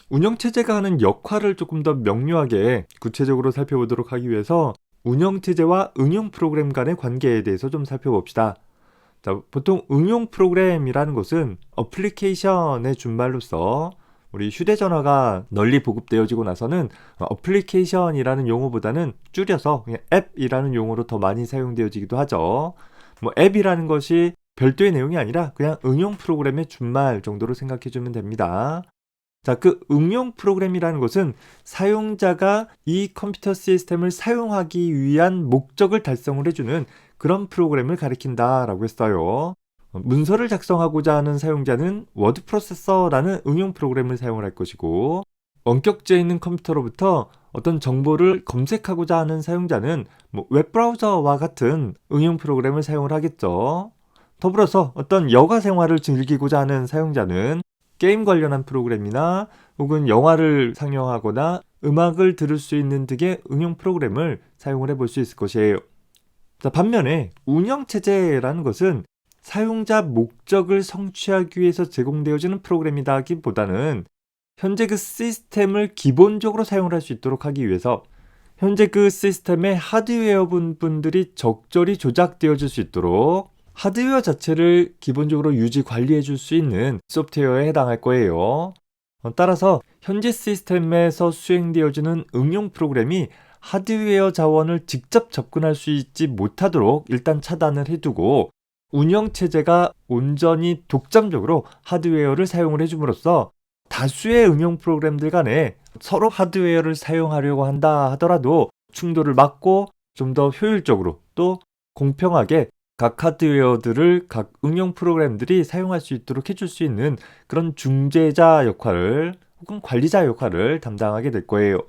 운영체제가 하는 역할을 조금 더 명료하게 구체적으로 살펴보도록 하기 위해서 운영체제와 응용 프로그램 간의 관계에 대해서 좀 살펴봅시다. 자, 보통 응용 프로그램이라는 것은 어플리케이션의 준말로서 우리 휴대전화가 널리 보급되어지고 나서는 어플리케이션이라는 용어보다는 줄여서 그냥 앱이라는 용어로 더 많이 사용되어지기도 하죠. 뭐 앱이라는 것이 별도의 내용이 아니라 그냥 응용 프로그램의 준말 정도로 생각해주면 됩니다. 자, 그 응용 프로그램이라는 것은 사용자가 이 컴퓨터 시스템을 사용하기 위한 목적을 달성을 해주는 그런 프로그램을 가리킨다라고 했어요. 문서를 작성하고자 하는 사용자는 워드 프로세서라는 응용 프로그램을 사용할 것이고, 원격지에 있는 컴퓨터로부터 어떤 정보를 검색하고자 하는 사용자는 웹브라우저와 같은 응용 프로그램을 사용을 하겠죠. 더불어서 어떤 여가 생활을 즐기고자 하는 사용자는 게임 관련한 프로그램이나 혹은 영화를 상영하거나 음악을 들을 수 있는 등의 응용 프로그램을 사용을 해볼 수 있을 것이에요. 자, 반면에 운영체제라는 것은 사용자 목적을 성취하기 위해서 제공되어지는 프로그램이다기보다는 현재 그 시스템을 기본적으로 사용을 할 수 있도록 하기 위해서 현재 그 시스템의 하드웨어 부분들이 적절히 조작되어질 수 있도록 하드웨어 자체를 기본적으로 유지 관리해 줄 수 있는 소프트웨어에 해당할 거예요. 따라서 현재 시스템에서 수행되어지는 응용 프로그램이 하드웨어 자원을 직접 접근할 수 있지 못하도록 일단 차단을 해두고 운영체제가 온전히 독점적으로 하드웨어를 사용을 해줌으로써 다수의 응용 프로그램들 간에 서로 하드웨어를 사용하려고 한다 하더라도 충돌을 막고 좀 더 효율적으로 또 공평하게 각 하드웨어들을 각 응용 프로그램들이 사용할 수 있도록 해줄 수 있는 그런 중재자 역할을 혹은 관리자 역할을 담당하게 될 거예요.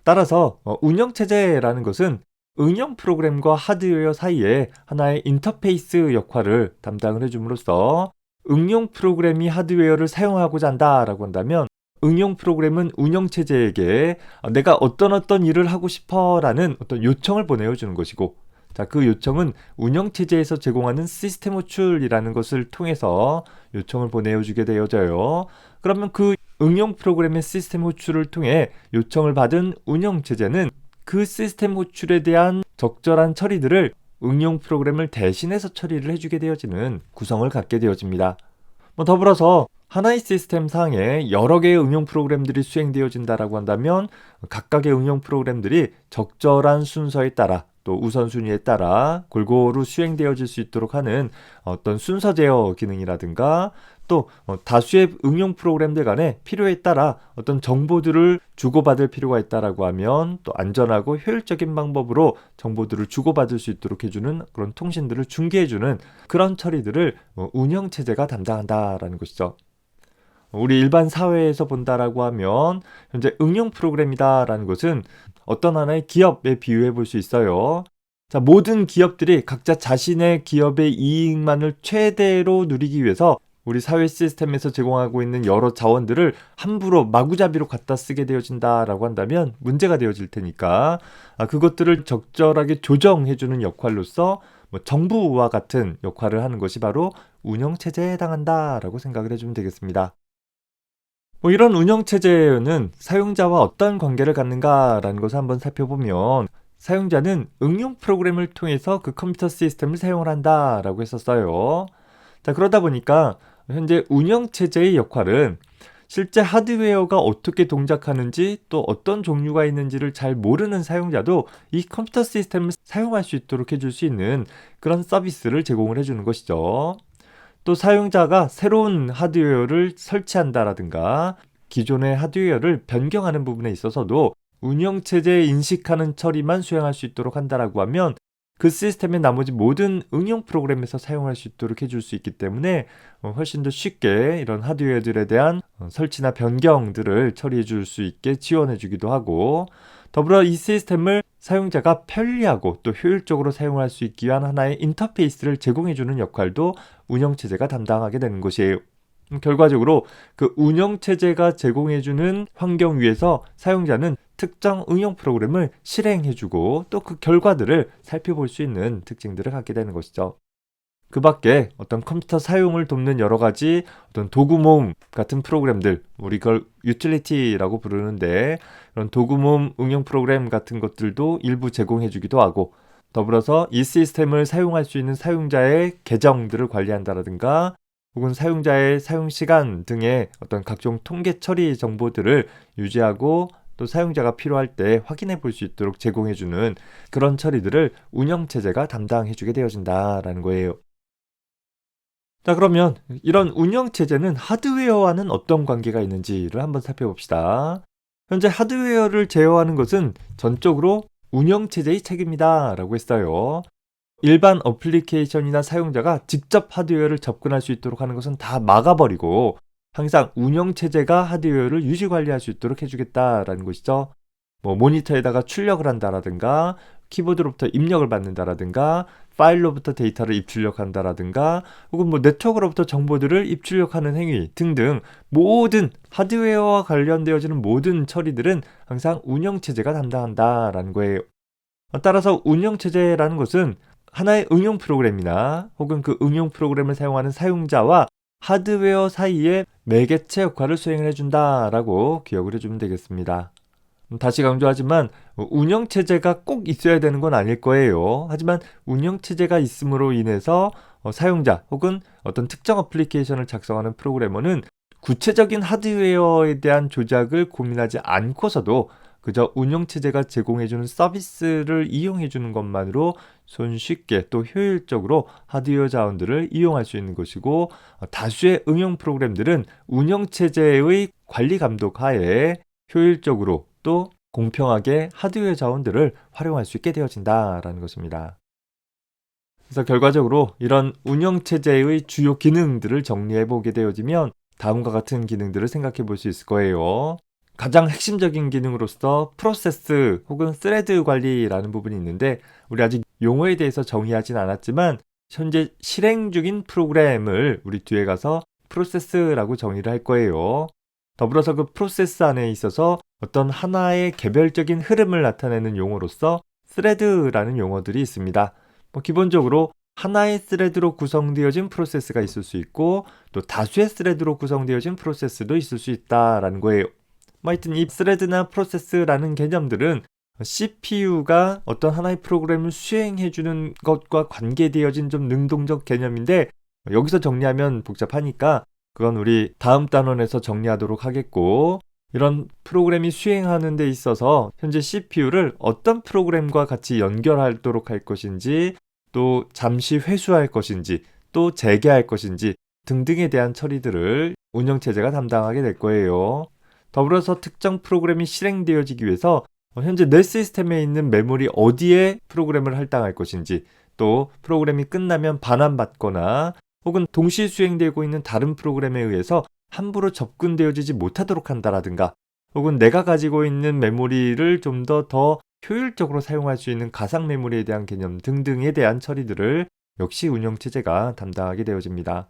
따라서 운영체제라는 것은 응용 프로그램과 하드웨어 사이에 하나의 인터페이스 역할을 담당을 해줌으로써 응용 프로그램이 하드웨어를 사용하고자 한다라고 한다면 응용 프로그램은 운영체제에게 내가 어떤 일을 하고 싶어라는 어떤 요청을 보내주는 것이고, 자, 그 요청은 운영체제에서 제공하는 시스템 호출이라는 것을 통해서 요청을 보내주게 되어져요. 그러면 그 응용 프로그램의 시스템 호출을 통해 요청을 받은 운영체제는 그 시스템 호출에 대한 적절한 처리들을 응용 프로그램을 대신해서 처리를 해주게 되어지는 구성을 갖게 되어집니다. 더불어서 하나의 시스템 상에 여러 개의 응용 프로그램들이 수행되어진다라고 한다면 각각의 응용 프로그램들이 적절한 순서에 따라 또 우선순위에 따라 골고루 수행되어질 수 있도록 하는 어떤 순서 제어 기능이라든가 또 다수의 응용 프로그램들 간에 필요에 따라 어떤 정보들을 주고받을 필요가 있다라고 하면 또 안전하고 효율적인 방법으로 정보들을 주고받을 수 있도록 해주는 그런 통신들을 중개해주는 그런 처리들을 운영체제가 담당한다라는 것이죠. 우리 일반 사회에서 본다라고 하면 현재 응용 프로그램이다라는 것은 어떤 하나의 기업에 비유해 볼 수 있어요. 자, 모든 기업들이 각자 자신의 기업의 이익만을 최대로 누리기 위해서 우리 사회 시스템에서 제공하고 있는 여러 자원들을 함부로 마구잡이로 갖다 쓰게 되어진다라고 한다면 문제가 되어질 테니까 그것들을 적절하게 조정해주는 역할로서 정부와 같은 역할을 하는 것이 바로 운영체제에 해당한다라고 생각을 해주면 되겠습니다. 이런 운영체제는 사용자와 어떤 관계를 갖는가라는 것을 한번 살펴보면 사용자는 응용 프로그램을 통해서 그 컴퓨터 시스템을 사용을 한다라고 했었어요. 자, 그러다 보니까 현재 운영체제의 역할은 실제 하드웨어가 어떻게 동작하는지 또 어떤 종류가 있는지를 잘 모르는 사용자도 이 컴퓨터 시스템을 사용할 수 있도록 해줄 수 있는 그런 서비스를 제공을 해주는 것이죠. 또 사용자가 새로운 하드웨어를 설치한다라든가 기존의 하드웨어를 변경하는 부분에 있어서도 운영체제에 인식하는 처리만 수행할 수 있도록 한다라고 하면 그 시스템의 나머지 모든 응용 프로그램에서 사용할 수 있도록 해줄 수 있기 때문에 훨씬 더 쉽게 이런 하드웨어들에 대한 설치나 변경들을 처리해 줄 수 있게 지원해 주기도 하고, 더불어 이 시스템을 사용자가 편리하고 또 효율적으로 사용할 수 있기 위한 하나의 인터페이스를 제공해 주는 역할도 운영체제가 담당하게 되는 것이에요. 결과적으로 그 운영체제가 제공해주는 환경 위에서 사용자는 특정 응용 프로그램을 실행해주고 또 그 결과들을 살펴볼 수 있는 특징들을 갖게 되는 것이죠. 그 밖에 어떤 컴퓨터 사용을 돕는 여러 가지 어떤 도구 모음 같은 프로그램들, 우리 그걸 유틸리티라고 부르는데, 이런 도구 모음 응용 프로그램 같은 것들도 일부 제공해 주기도 하고, 더불어서 이 시스템을 사용할 수 있는 사용자의 계정들을 관리한다라든가, 혹은 사용자의 사용 시간 등의 어떤 각종 통계 처리 정보들을 유지하고, 또 사용자가 필요할 때 확인해 볼 수 있도록 제공해 주는 그런 처리들을 운영체제가 담당해 주게 되어진다라는 거예요. 자, 그러면 이런 운영체제는 하드웨어와는 어떤 관계가 있는지를 한번 살펴봅시다. 현재 하드웨어를 제어하는 것은 전적으로 운영체제의 책임이다 라고 했어요. 일반 어플리케이션이나 사용자가 직접 하드웨어를 접근할 수 있도록 하는 것은 다 막아버리고, 항상 운영체제가 하드웨어를 유지 관리할 수 있도록 해주겠다라는 것이죠. 뭐 모니터에다가 출력을 한다라든가, 키보드로부터 입력을 받는다라든가, 파일로부터 데이터를 입출력한다라든가, 혹은 뭐 네트워크로부터 정보들을 입출력하는 행위 등등, 모든 하드웨어와 관련되어지는 모든 처리들은 항상 운영체제가 담당한다라는 거예요. 따라서 운영체제라는 것은 하나의 응용 프로그램이나 혹은 그 응용 프로그램을 사용하는 사용자와 하드웨어 사이의 매개체 역할을 수행을 해준다라고 기억을 해주면 되겠습니다. 다시 강조하지만 운영체제가 꼭 있어야 되는 건 아닐 거예요. 하지만 운영체제가 있음으로 인해서 사용자 혹은 어떤 특정 어플리케이션을 작성하는 프로그래머는 구체적인 하드웨어에 대한 조작을 고민하지 않고서도 그저 운영체제가 제공해주는 서비스를 이용해주는 것만으로 손쉽게 또 효율적으로 하드웨어 자원들을 이용할 수 있는 것이고, 다수의 응용 프로그램들은 운영체제의 관리 감독 하에 효율적으로 또 공평하게 하드웨어 자원들을 활용할 수 있게 되어진다라는 것입니다. 그래서 결과적으로 이런 운영체제의 주요 기능들을 정리해 보게 되어지면 다음과 같은 기능들을 생각해 볼 수 있을 거예요. 가장 핵심적인 기능으로서 프로세스 혹은 스레드 관리라는 부분이 있는데, 우리 아직 용어에 대해서 정의하진 않았지만 현재 실행 중인 프로그램을 우리 뒤에 가서 프로세스라고 정의를 할 거예요. 더불어서 그 프로세스 안에 있어서 어떤 하나의 개별적인 흐름을 나타내는 용어로서 스레드라는 용어들이 있습니다. 기본적으로 하나의 스레드로 구성되어진 프로세스가 있을 수 있고, 또 다수의 스레드로 구성되어진 프로세스도 있을 수 있다라는 거예요. 하여튼 이 스레드나 프로세스라는 개념들은 CPU가 어떤 하나의 프로그램을 수행해주는 것과 관계되어진 좀 능동적 개념인데, 여기서 정리하면 복잡하니까 그건 우리 다음 단원에서 정리하도록 하겠고, 이런 프로그램이 수행하는 데 있어서 현재 CPU를 어떤 프로그램과 같이 연결하도록 할 것인지, 또 잠시 회수할 것인지, 또 재개할 것인지 등등에 대한 처리들을 운영체제가 담당하게 될 거예요. 더불어서 특정 프로그램이 실행되어지기 위해서 현재 내 시스템에 있는 메모리 어디에 프로그램을 할당할 것인지, 또 프로그램이 끝나면 반환받거나 혹은 동시 수행되고 있는 다른 프로그램에 의해서 함부로 접근되어지지 못하도록 한다라든가, 혹은 내가 가지고 있는 메모리를 좀 더 효율적으로 사용할 수 있는 가상 메모리에 대한 개념 등등에 대한 처리들을 역시 운영체제가 담당하게 되어집니다.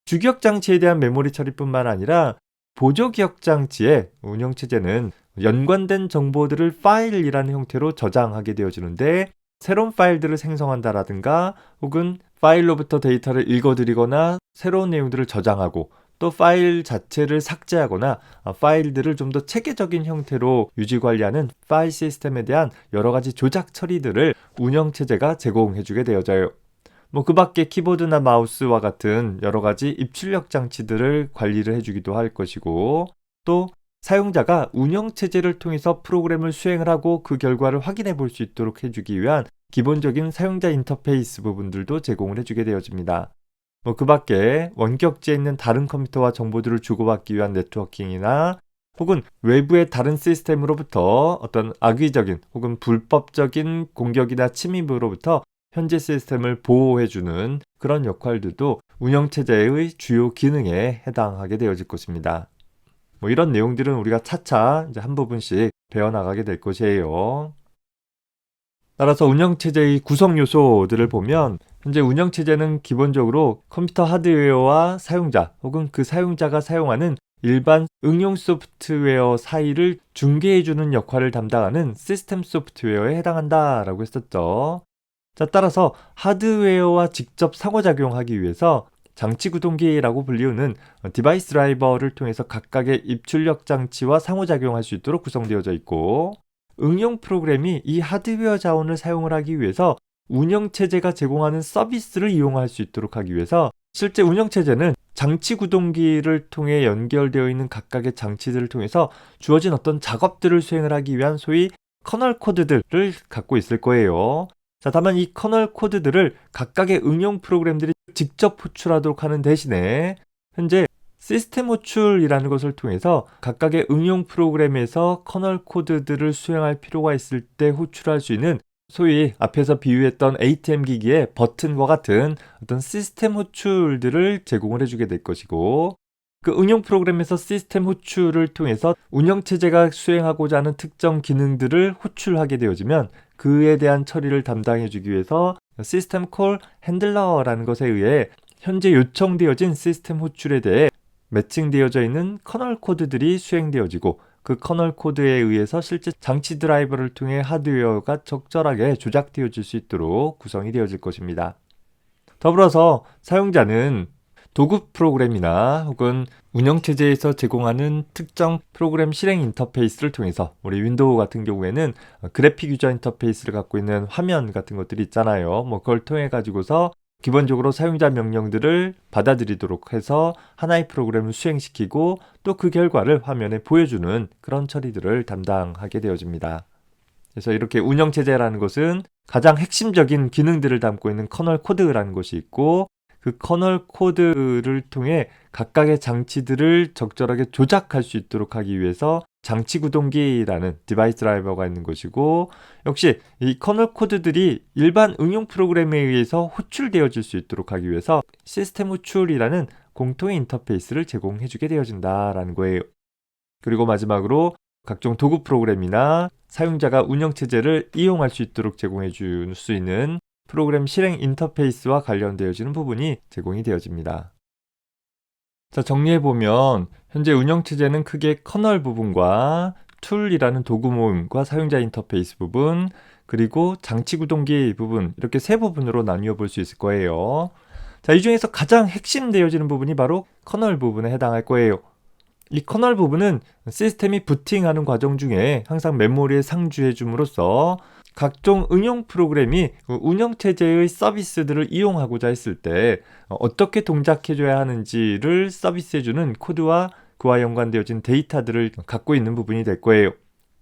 주기억 장치에 대한 메모리 처리뿐만 아니라 보조기억 장치의 운영체제는 연관된 정보들을 파일이라는 형태로 저장하게 되어지는데, 새로운 파일들을 생성한다라든가 혹은 파일로부터 데이터를 읽어드리거나 새로운 내용들을 저장하고, 또 파일 자체를 삭제하거나 파일들을 좀 더 체계적인 형태로 유지 관리하는 파일 시스템에 대한 여러 가지 조작 처리들을 운영체제가 제공해주게 되어져요. 그 밖에 키보드나 마우스와 같은 여러 가지 입출력 장치들을 관리를 해주기도 할 것이고, 또 사용자가 운영체제를 통해서 프로그램을 수행을 하고 그 결과를 확인해 볼 수 있도록 해주기 위한 기본적인 사용자 인터페이스 부분들도 제공을 해주게 되어집니다. 그 밖에 원격지에 있는 다른 컴퓨터와 정보들을 주고받기 위한 네트워킹이나 혹은 외부의 다른 시스템으로부터 어떤 악의적인 혹은 불법적인 공격이나 침입으로부터 현재 시스템을 보호해주는 그런 역할들도 운영체제의 주요 기능에 해당하게 되어질 것입니다. 이런 내용들은 우리가 차차 이제 한 부분씩 배워나가게 될 것이에요. 따라서 운영체제의 구성 요소들을 보면 현재 운영체제는 기본적으로 컴퓨터 하드웨어와 사용자 혹은 그 사용자가 사용하는 일반 응용 소프트웨어 사이를 중개해주는 역할을 담당하는 시스템 소프트웨어에 해당한다라고 했었죠. 자, 따라서 하드웨어와 직접 상호작용하기 위해서 장치구동기라고 불리우는 디바이스 드라이버를 통해서 각각의 입출력 장치와 상호작용할 수 있도록 구성되어져 있고, 응용 프로그램이 이 하드웨어 자원을 사용을 하기 위해서 운영체제가 제공하는 서비스를 이용할 수 있도록 하기 위해서 실제 운영체제는 장치구동기를 통해 연결되어 있는 각각의 장치들을 통해서 주어진 어떤 작업들을 수행을 하기 위한 소위 커널 코드들을 갖고 있을 거예요. 자, 다만 이 커널 코드들을 각각의 응용 프로그램들이 직접 호출하도록 하는 대신에 현재 시스템 호출이라는 것을 통해서 각각의 응용 프로그램에서 커널 코드들을 수행할 필요가 있을 때 호출할 수 있는 소위 앞에서 비유했던 ATM 기기의 버튼과 같은 어떤 시스템 호출들을 제공을 해주게 될 것이고, 그 응용 프로그램에서 시스템 호출을 통해서 운영체제가 수행하고자 하는 특정 기능들을 호출하게 되어지면 그에 대한 처리를 담당해주기 위해서 시스템 콜 핸들러라는 것에 의해 현재 요청되어진 시스템 호출에 대해 매칭되어져 있는 커널 코드들이 수행되어지고, 그 커널 코드에 의해서 실제 장치 드라이버를 통해 하드웨어가 적절하게 조작되어질 수 있도록 구성이 되어질 것입니다. 더불어서 사용자는 도구 프로그램이나 혹은 운영체제에서 제공하는 특정 프로그램 실행 인터페이스를 통해서, 우리 윈도우 같은 경우에는 그래픽 유저 인터페이스를 갖고 있는 화면 같은 것들이 있잖아요. 그걸 통해 가지고서 기본적으로 사용자 명령들을 받아들이도록 해서 하나의 프로그램을 수행시키고 또 그 결과를 화면에 보여주는 그런 처리들을 담당하게 되어집니다. 그래서 이렇게 운영체제라는 것은 가장 핵심적인 기능들을 담고 있는 커널 코드라는 것이 있고, 그 커널 코드를 통해 각각의 장치들을 적절하게 조작할 수 있도록 하기 위해서 장치구동기라는 디바이스 드라이버가 있는 것이고, 역시 이 커널 코드들이 일반 응용 프로그램에 의해서 호출되어질 수 있도록 하기 위해서 시스템 호출이라는 공통의 인터페이스를 제공해주게 되어진다라는 거예요. 그리고 마지막으로 각종 도구 프로그램이나 사용자가 운영체제를 이용할 수 있도록 제공해 줄 수 있는 프로그램 실행 인터페이스와 관련되어지는 부분이 제공이 되어집니다. 자, 정리해보면 현재 운영체제는 크게 커널 부분과 툴이라는 도구 모음과 사용자 인터페이스 부분, 그리고 장치구동기 부분, 이렇게 세 부분으로 나뉘어 볼 수 있을 거예요. 자, 이 중에서 가장 핵심되어지는 부분이 바로 커널 부분에 해당할 거예요. 이 커널 부분은 시스템이 부팅하는 과정 중에 항상 메모리에 상주해 줌으로써 각종 응용 프로그램이 운영체제의 서비스들을 이용하고자 했을 때 어떻게 동작해줘야 하는지를 서비스해주는 코드와 그와 연관되어진 데이터들을 갖고 있는 부분이 될 거예요.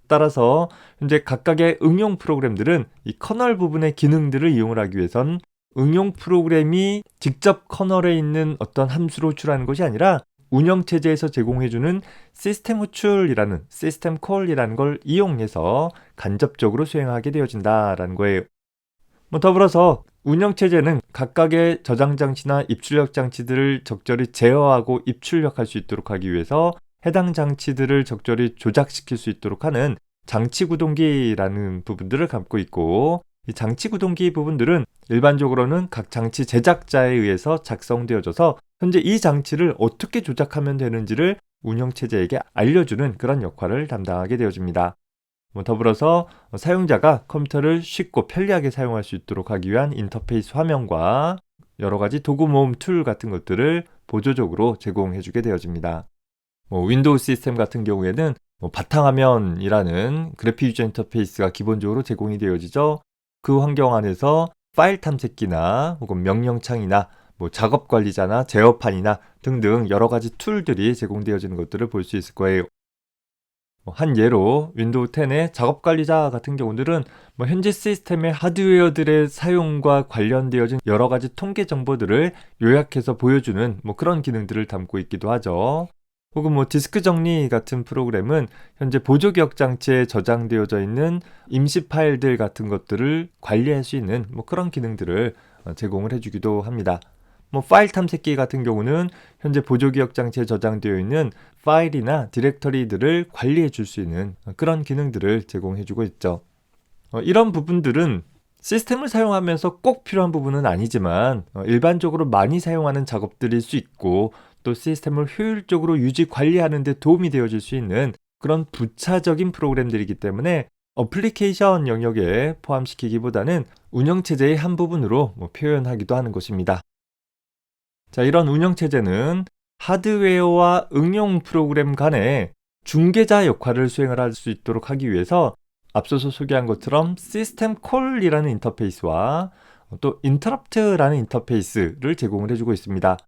따라서 현재 각각의 응용 프로그램들은 이 커널 부분의 기능들을 이용을 하기 위해선 응용 프로그램이 직접 커널에 있는 어떤 함수를 호출하는 것이 아니라 운영체제에서 제공해주는 시스템 호출이라는 시스템 콜이라는 걸 이용해서 간접적으로 수행하게 되어진다라는 거예요. 더불어서 운영체제는 각각의 저장 장치나 입출력 장치들을 적절히 제어하고 입출력할 수 있도록 하기 위해서 해당 장치들을 적절히 조작시킬 수 있도록 하는 장치구동기라는 부분들을 갖고 있고, 이 장치구동기 부분들은 일반적으로는 각 장치 제작자에 의해서 작성되어져서 현재 이 장치를 어떻게 조작하면 되는지를 운영체제에게 알려주는 그런 역할을 담당하게 되어집니다. 더불어서 사용자가 컴퓨터를 쉽고 편리하게 사용할 수 있도록 하기 위한 인터페이스 화면과 여러 가지 도구 모음 툴 같은 것들을 보조적으로 제공해주게 되어집니다. 윈도우 시스템 같은 경우에는 바탕화면이라는 그래픽 유저 인터페이스가 기본적으로 제공이 되어지죠. 그 환경 안에서 파일 탐색기나 혹은 명령창이나 작업 관리자나 제어판이나 등등 여러 가지 툴들이 제공되어지는 것들을 볼 수 있을 거예요. 한 예로 윈도우 10의 작업 관리자 같은 경우들은 현재 시스템의 하드웨어들의 사용과 관련되어진 여러 가지 통계 정보들을 요약해서 보여주는 그런 기능들을 담고 있기도 하죠. 혹은 디스크 정리 같은 프로그램은 현재 보조 기억 장치에 저장되어져 있는 임시 파일들 같은 것들을 관리할 수 있는 그런 기능들을 제공을 해주기도 합니다. 파일 탐색기 같은 경우는 현재 보조 기억 장치에 저장되어 있는 파일이나 디렉터리들을 관리해 줄 수 있는 그런 기능들을 제공해 주고 있죠. 이런 부분들은 시스템을 사용하면서 꼭 필요한 부분은 아니지만 일반적으로 많이 사용하는 작업들일 수 있고, 또 시스템을 효율적으로 유지 관리하는 데 도움이 되어줄 수 있는 그런 부차적인 프로그램들이기 때문에 어플리케이션 영역에 포함시키기보다는 운영체제의 한 부분으로 표현하기도 하는 것입니다. 자, 이런 운영체제는 하드웨어와 응용 프로그램 간의 중개자 역할을 수행을 할 수 있도록 하기 위해서 앞서서 소개한 것처럼 시스템 콜이라는 인터페이스와 또 인터럽트라는 인터페이스를 제공을 해주고 있습니다.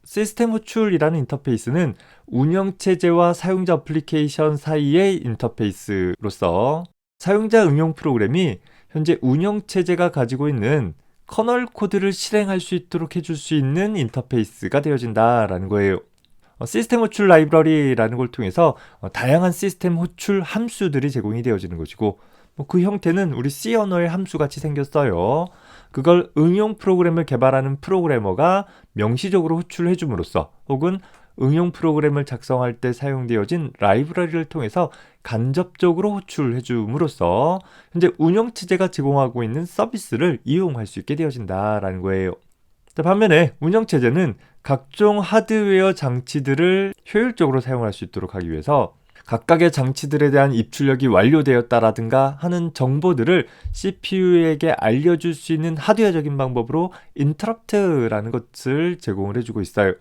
시스템 호출이라는 인터페이스는 운영체제와 사용자 어플리케이션 사이의 인터페이스로서 사용자 응용 프로그램이 현재 운영체제가 가지고 있는 커널 코드를 실행할 수 있도록 해줄 수 있는 인터페이스가 되어진다라는 거예요. 시스템 호출 라이브러리라는 걸 통해서 다양한 시스템 호출 함수들이 제공이 되어지는 것이고, 그 형태는 우리 C 언어의 함수같이 생겼어요. 그걸 응용 프로그램을 개발하는 프로그래머가 명시적으로 호출해 줌으로써, 혹은 응용 프로그램을 작성할 때 사용되어진 라이브러리를 통해서 간접적으로 호출해 줌으로써 현재 운영체제가 제공하고 있는 서비스를 이용할 수 있게 되어진다라는 거예요. 반면에 운영체제는 각종 하드웨어 장치들을 효율적으로 사용할 수 있도록 하기 위해서 각각의 장치들에 대한 입출력이 완료되었다라든가 하는 정보들을 CPU에게 알려줄 수 있는 하드웨어적인 방법으로 인터럽트라는 것을 제공을 해주고 있어요.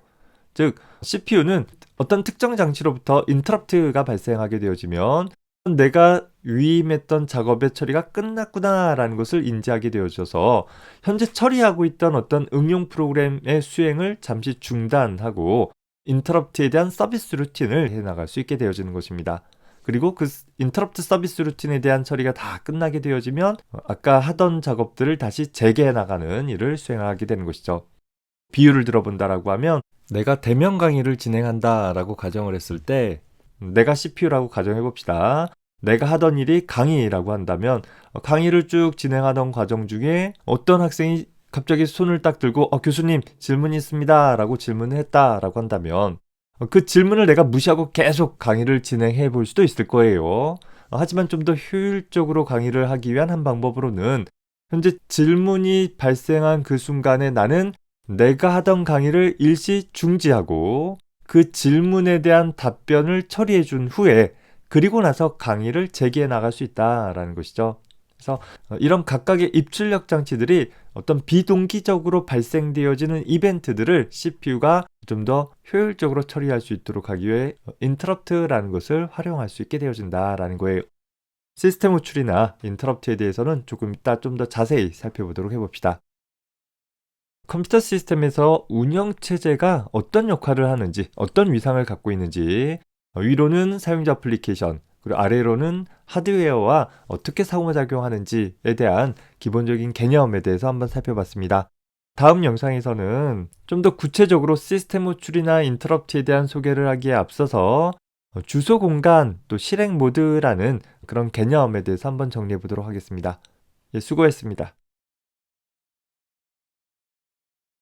즉, CPU는 어떤 특정 장치로부터 인터럽트가 발생하게 되어지면 내가 위임했던 작업의 처리가 끝났구나라는 것을 인지하게 되어져서 현재 처리하고 있던 어떤 응용 프로그램의 수행을 잠시 중단하고 인터럽트에 대한 서비스 루틴을 해나갈 수 있게 되어지는 것입니다. 그리고 그 인터럽트 서비스 루틴에 대한 처리가 다 끝나게 되어지면 아까 하던 작업들을 다시 재개해 나가는 일을 수행하게 되는 것이죠. 비유를 들어본다라고 하면 내가 대면 강의를 진행한다라고 가정을 했을 때 내가 CPU라고 가정해 봅시다. 내가 하던 일이 강의라고 한다면 강의를 쭉 진행하던 과정 중에 어떤 학생이 갑자기 손을 딱 들고 교수님 질문이 있습니다 라고 질문을 했다라고 한다면 그 질문을 내가 무시하고 계속 강의를 진행해 볼 수도 있을 거예요. 하지만 좀 더 효율적으로 강의를 하기 위한 한 방법으로는 현재 질문이 발생한 그 순간에 나는 내가 하던 강의를 일시 중지하고 그 질문에 대한 답변을 처리해 준 후에 그리고 나서 강의를 재개해 나갈 수 있다라는 것이죠. 그래서 이런 각각의 입출력 장치들이 어떤 비동기적으로 발생되어지는 이벤트들을 CPU가 좀 더 효율적으로 처리할 수 있도록 하기 위해 인터럽트라는 것을 활용할 수 있게 되어진다라는 거예요. 시스템 호출이나 인터럽트에 대해서는 조금 이따 좀 더 자세히 살펴보도록 해봅시다. 컴퓨터 시스템에서 운영체제가 어떤 역할을 하는지, 어떤 위상을 갖고 있는지, 위로는 사용자 어플리케이션, 그리고 아래로는 하드웨어와 어떻게 상호작용하는지에 대한 기본적인 개념에 대해서 한번 살펴봤습니다. 다음 영상에서는 좀 더 구체적으로 시스템 호출이나 인터럽트에 대한 소개를 하기에 앞서서 주소 공간, 또 실행 모드라는 그런 개념에 대해서 한번 정리해 보도록 하겠습니다. 수고했습니다.